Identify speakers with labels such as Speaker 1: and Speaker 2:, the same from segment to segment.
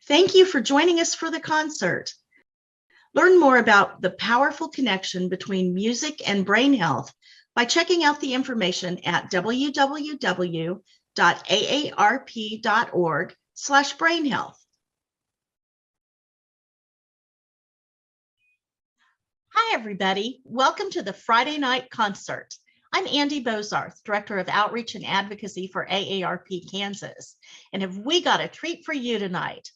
Speaker 1: Thank you for joining us for the concert. Learn more about the powerful connection between music and brain health by checking out the information at www.aarp.org/brainhealth. Hi, everybody. Welcome to the Friday night concert. I'm Andy Bozarth, Director of Outreach and Advocacy for AARP Kansas, and have we got a treat for you tonight.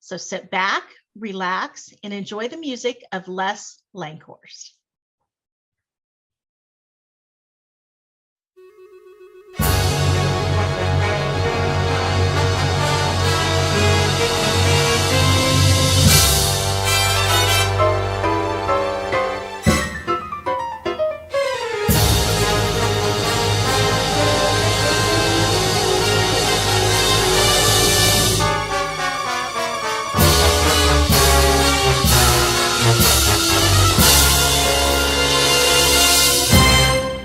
Speaker 1: So sit back, relax, and enjoy the music of Les Lankhorst.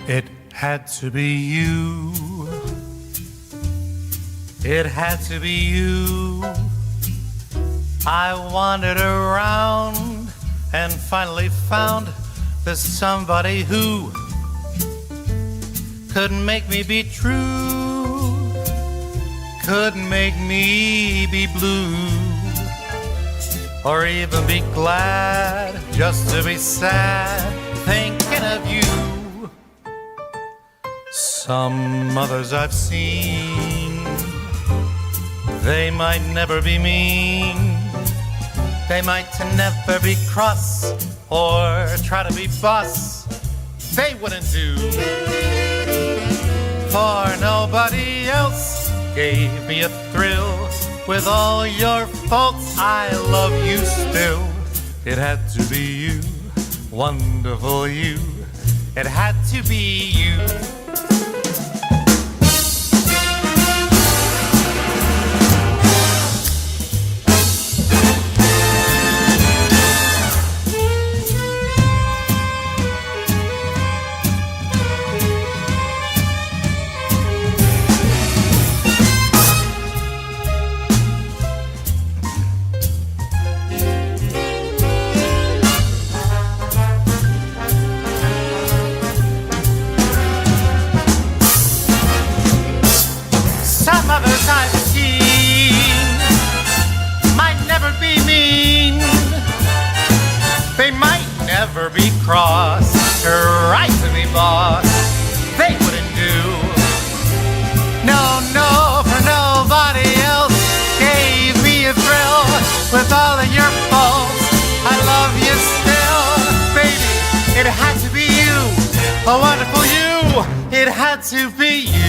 Speaker 2: It had to be you. It had to be you. I wandered around and finally found there's somebody who could make me be true, could make me be blue, or even be glad just to be sad thinking of you. Some others I've seen, they might never be mean, they might never be cross or try to be boss. They wouldn't do, for nobody else gave me a thrill. With all your faults, I love you still. It had to be you, wonderful you. It had to be you. Some others I've seen might never be mean, they might never be cross, right to be boss. They wouldn't do, no, for nobody else gave me a thrill. With all of your faults, I love you still. Baby, it had to be you, a wonderful you. It had to be you.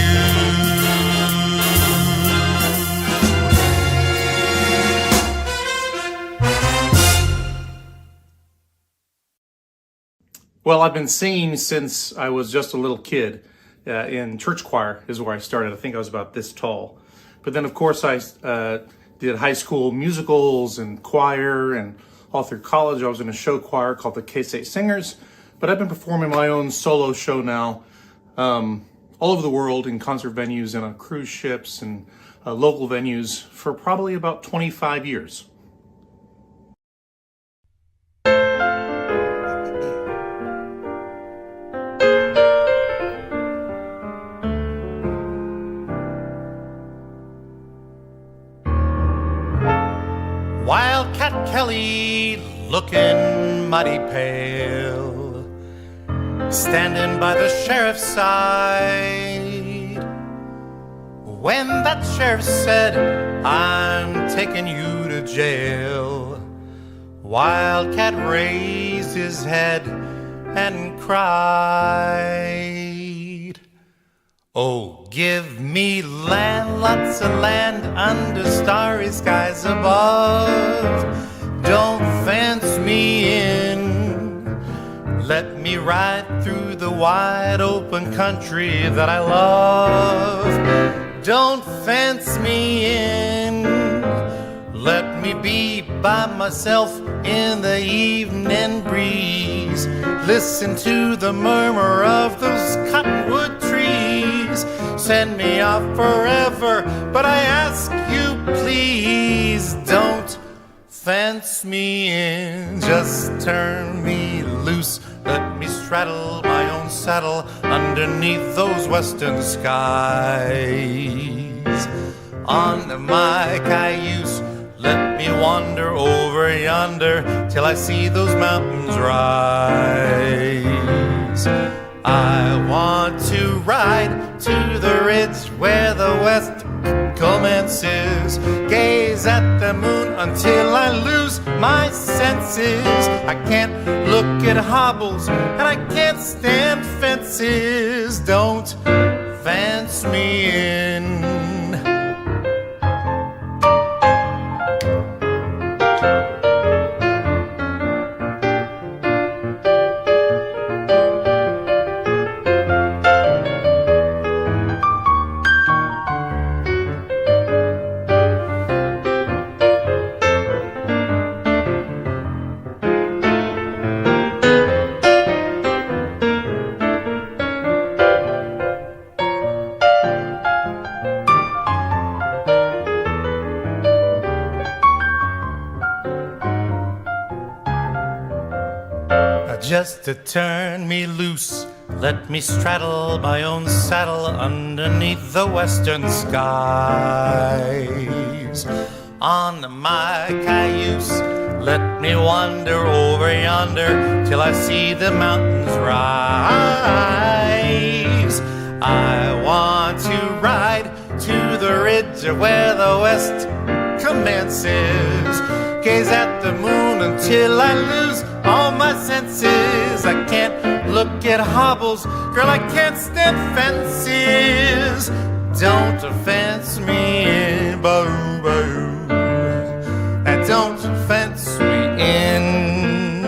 Speaker 3: Well, I've been singing since I was just a little kid. In church choir is where I started. I think I was about this tall. But then, of course, I did high school musicals and choir, and all through college I was in a show choir called the K-State Singers. But I've been performing my own solo show now all over the world in concert venues and on cruise ships and local venues for probably about 25 years.
Speaker 2: Wildcat Kelly, looking mighty pale, standing by the sheriff's side, when that sheriff said, "I'm taking you to jail," Wildcat raised his head and cried, "Oh, give me land, lots of land under starry skies above. Don't fence me in. Let me ride through the wide open country that I love. Don't fence me in. Let me be by myself in the evening breeze. Listen to the murmur of those cottonwood trees. Send me off forever, but I ask you please don't fence me in, just turn me loose. Let me straddle my own saddle underneath those western skies. On my cayuse, let me wander over yonder till I see those mountains rise. I want to ride to the ridge where the west commences, gaze at the moon until I lose my senses. I can't look at hobbles and I can't stand fences. Don't fence me in. Just to turn me loose, let me straddle my own saddle underneath the western skies. On my cayuse, let me wander over yonder till I see the mountains rise. I want to ride to the ridge where the west commences, gaze at the moon until I lose all my senses. I can't look at hobbles, girl, I can't stand fences. Don't fence me in, boo, boo. And don't fence me in.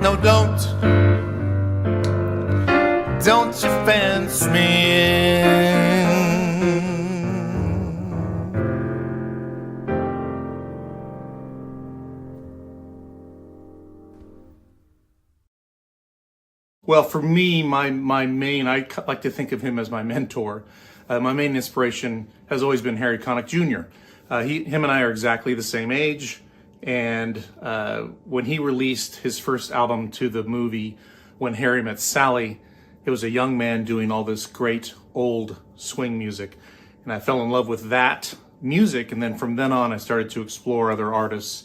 Speaker 2: No, don't you fence me in.
Speaker 3: Well, for me, my main, I like to think of him as my mentor. My main inspiration has always been Harry Connick Jr. Him and I are exactly the same age. And when he released his first album to the movie, When Harry Met Sally, it was a young man doing all this great old swing music. And I fell in love with that music. And then from then on, I started to explore other artists.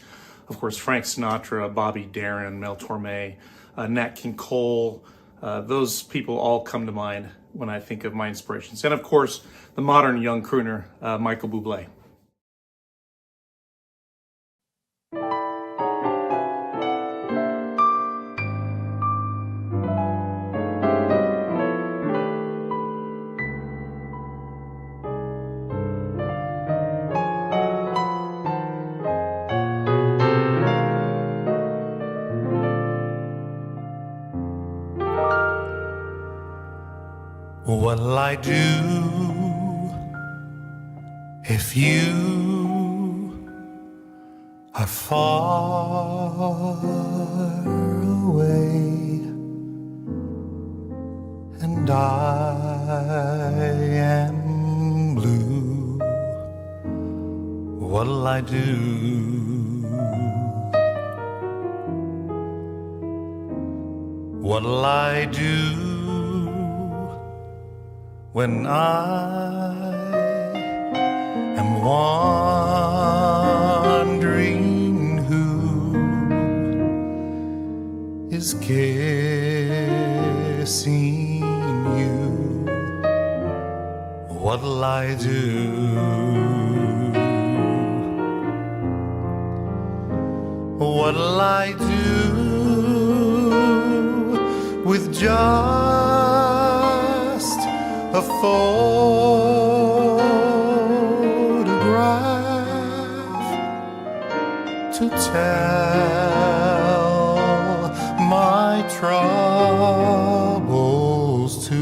Speaker 3: Of course, Frank Sinatra, Bobby Darin, Mel Torme, Nat King Cole. Those people all come to mind when I think of my inspirations. And of course, the modern young crooner, Michael Bublé.
Speaker 2: What'll I do if you are far away and I am blue? What'll I do? What'll I do when I am wondering who is kissing you? What'll I do? What'll I do with just a photograph to tell my troubles to?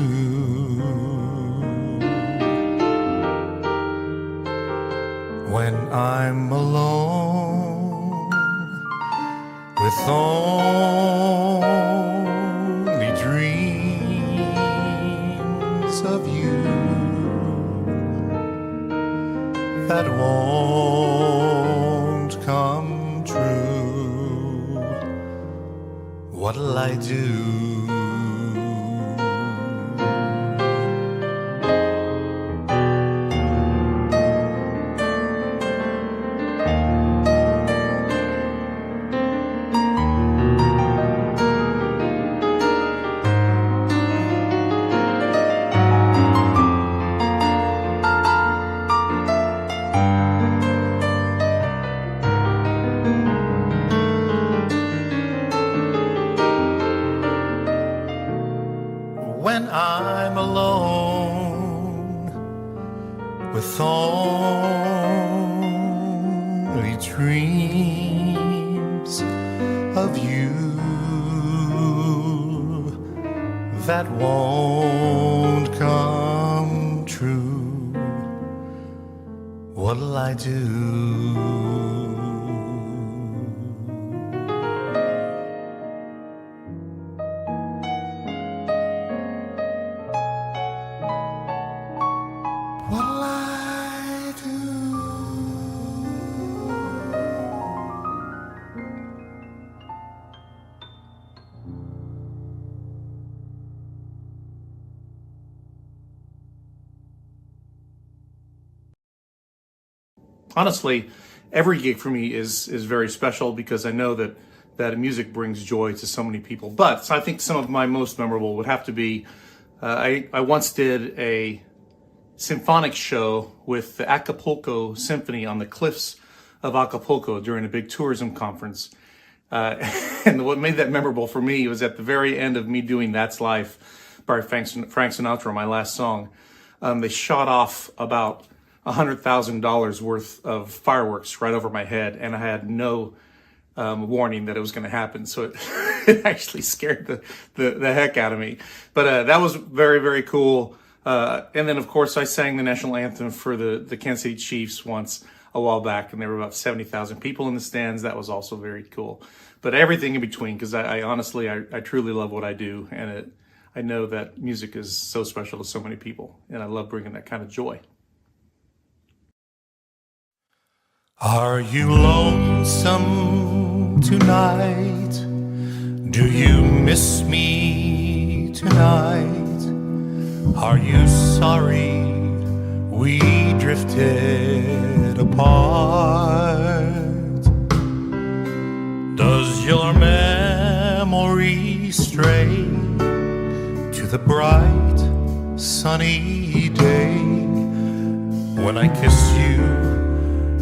Speaker 2: When I'm alone with only dreams of you that won't come what'll I do? When I'm alone with only dreams of you that won't come true, what'll I do? What'll I do?
Speaker 3: Honestly, every gig for me is very special because I know that music brings joy to so many people. But I think some of my most memorable would have to be I once did a symphonic show with the Acapulco Symphony on the cliffs of Acapulco during a big tourism conference. And what made that memorable for me was at the very end of me doing That's Life by Frank Sinatra, my last song. They shot off about $100,000 worth of fireworks right over my head, and I had no warning that it was going to happen. So it, it actually scared the heck out of me. But that was very, very cool. And then, of course, I sang the national anthem for the Kansas City Chiefs once a while back, and there were about 70,000 people in the stands. That was also very cool. But everything in between, because I honestly, I truly love what I do, and I know that music is so special to so many people, and I love bringing that kind of joy.
Speaker 2: Are you lonesome tonight? Do you miss me tonight? Are you sorry we drifted apart? Does your memory stray to the bright sunny day when I kiss you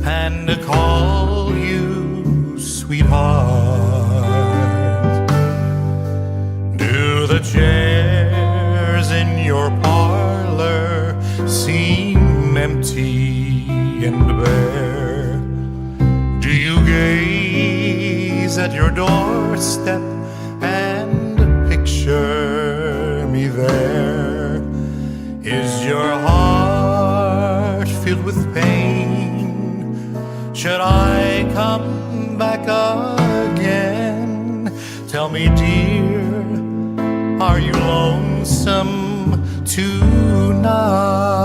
Speaker 2: and call you sweetheart? Do the chairs in your parlor seem empty and bare? Do you gaze at your doorstep and picture me there? Is your heart filled with pain? Should I come back again? Tell me, dear, are you lonesome tonight?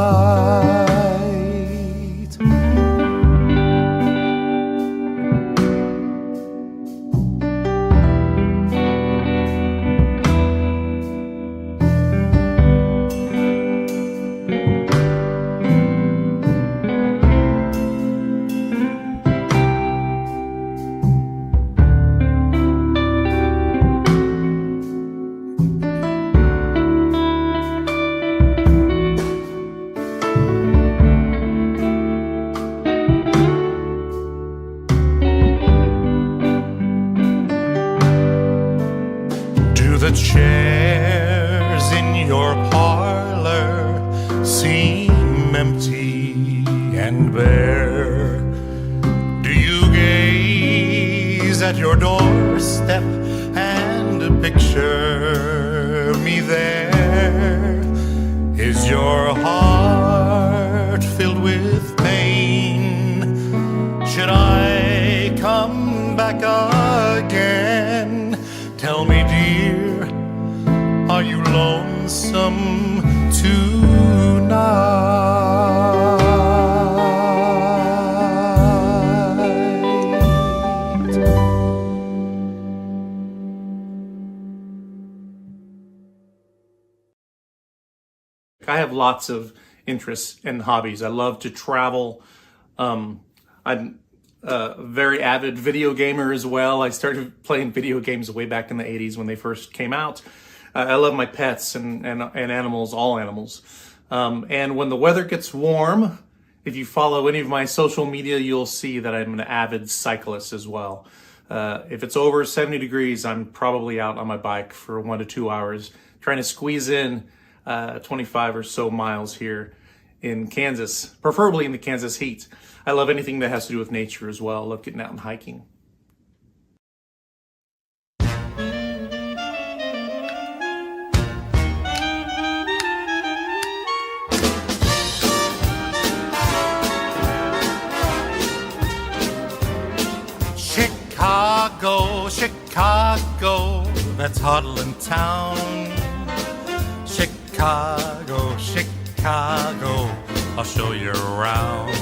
Speaker 2: The chairs in your parlor seem empty and bare? Do you gaze at your doorstep and picture me there? Is your heart filled with pain? Should I come back again? Tell me, dear, are you lonesome tonight?
Speaker 3: I have lots of interests and hobbies. I love to travel. I'm a very avid video gamer as well. I started playing video games way back in the 80s when they first came out. I love my pets and animals, all animals. And when the weather gets warm, if you follow any of my social media, you'll see that I'm an avid cyclist as well. If it's over 70 degrees, I'm probably out on my bike for 1 to 2 hours, trying to squeeze in 25 or so miles here in Kansas, preferably in the Kansas heat. I love anything that has to do with nature as well. I love getting out and hiking.
Speaker 2: Chicago, Chicago, that's Huddlin' Town. Chicago, Chicago, I'll show you around.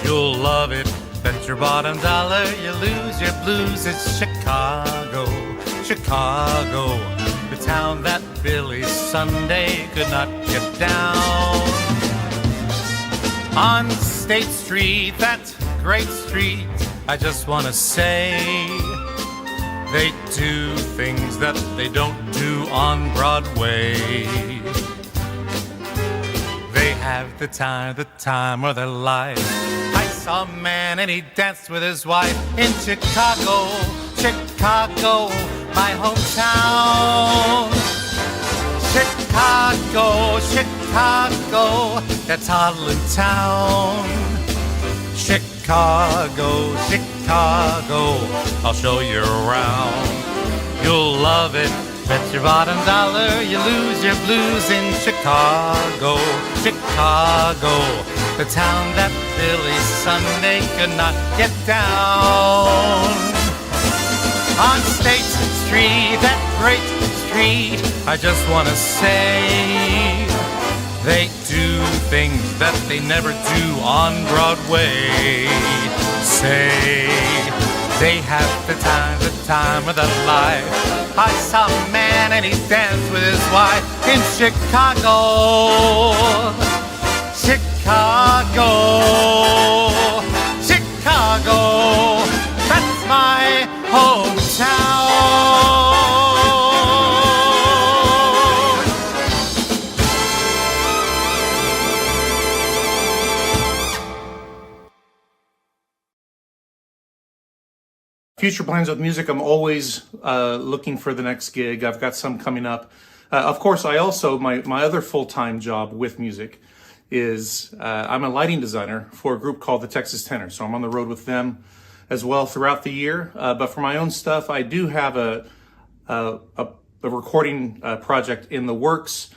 Speaker 2: You'll love it, bet your bottom dollar you lose your blues. It's Chicago, Chicago, the town that Billy Sunday could not get down. On State Street, that great street, I just want to say they do things that they don't do on Broadway. They have the time of their life. I saw a man and he danced with his wife in Chicago, Chicago, my hometown. Chicago, Chicago, that's Huddlin' Town. Chicago, Chicago, I'll show you around. You'll love it, bet your bottom dollar you lose your blues in Chicago, Chicago, the town that Billy Sunday could not get down. On State Street, that great street, I just want to say they do things that they never do on Broadway. Say they have the time of their life. I saw a man and he danced with his wife in Chicago, Chicago, Chicago, that's my hometown.
Speaker 3: Future plans with music, I'm always looking for the next gig. I've got some coming up. Of course, I also, my other full-time job with music is I'm a lighting designer for a group called the Texas Tenor. So I'm on the road with them as well throughout the year. But for my own stuff, I do have a recording project in the works.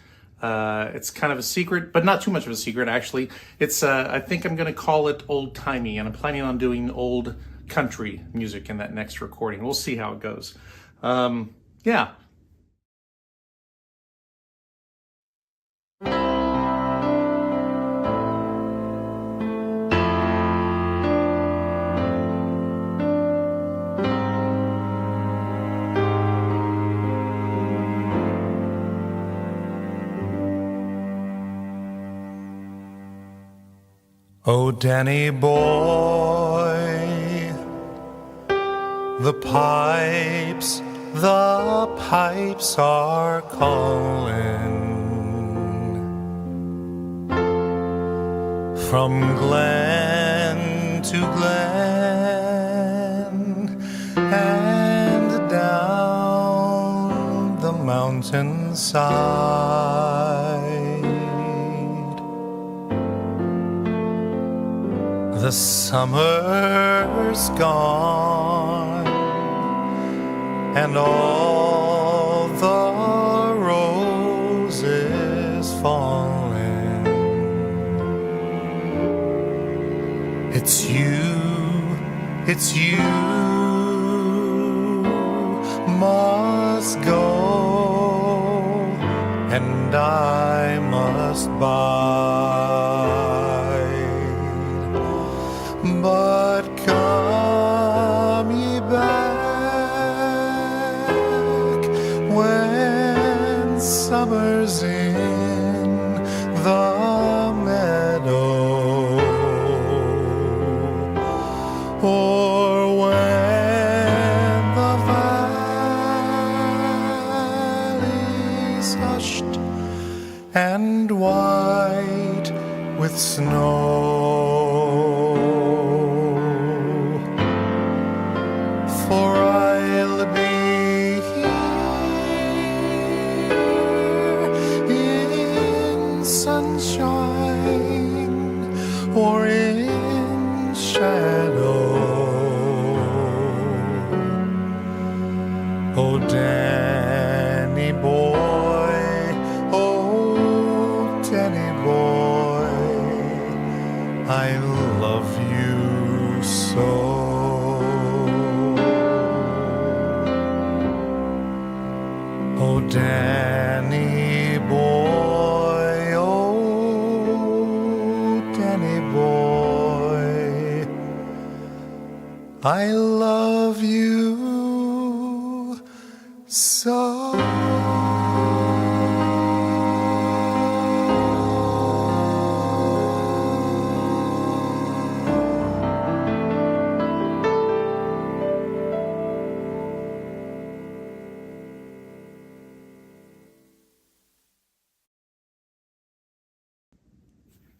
Speaker 3: It's kind of a secret, but not too much of a secret, actually. It's I think I'm going to call it Old Timey, and I'm planning on doing old country music in that next recording. We'll see how it goes. Yeah.
Speaker 2: Oh, Danny boy, the pipes are calling from glen to glen and down the mountainside. The summer's gone and all the roses falling. It's you must go and I must bide. But come ye back when summer's in or when the valley's hushed and white with snow. For I'll be here in sunshine or in shadow. Oh, Danny boy, oh, Danny boy, I love you so. Oh, Danny boy, oh, Danny boy, I love you so.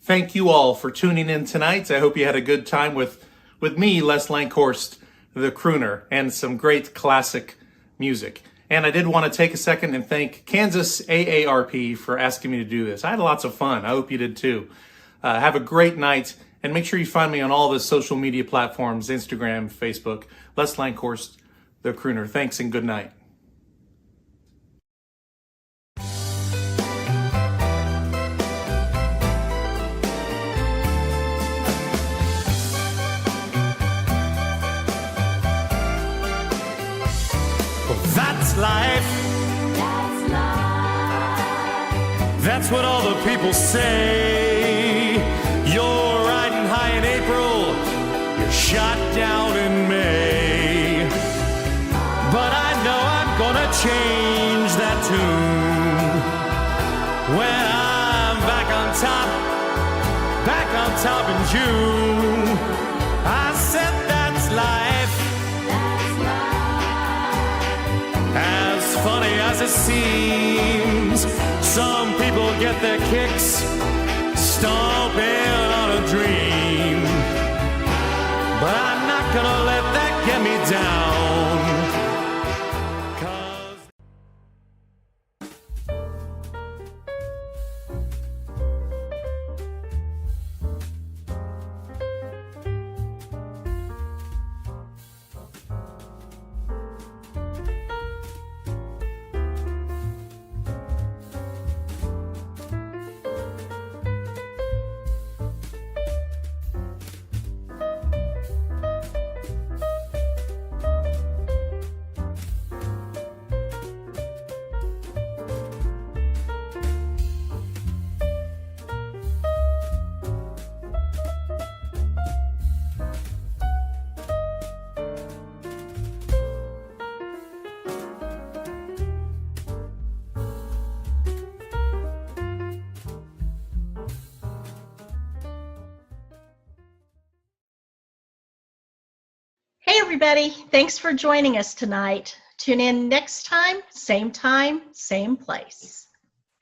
Speaker 3: Thank you all for tuning in tonight. I hope you had a good time with me, Les Lankhorst, the crooner, and some great classic music. And I did want to take a second and thank Kansas AARP for asking me to do this. I had lots of fun. I hope you did too. Have a great night, and make sure you find me on all the social media platforms, Instagram, Facebook, Les Lankhorst, the crooner. Thanks and good night.
Speaker 2: That's life. That's what all the people say. You're riding high in April, you're shot down in May. But I know I'm gonna change that tune when I'm back on top in June. I said that's life. As funny as it seems, some people get their kicks stomping on a dream. But I'm not gonna let that get me down.
Speaker 1: Hey, everybody. Thanks for joining us tonight. Tune in next time, same place.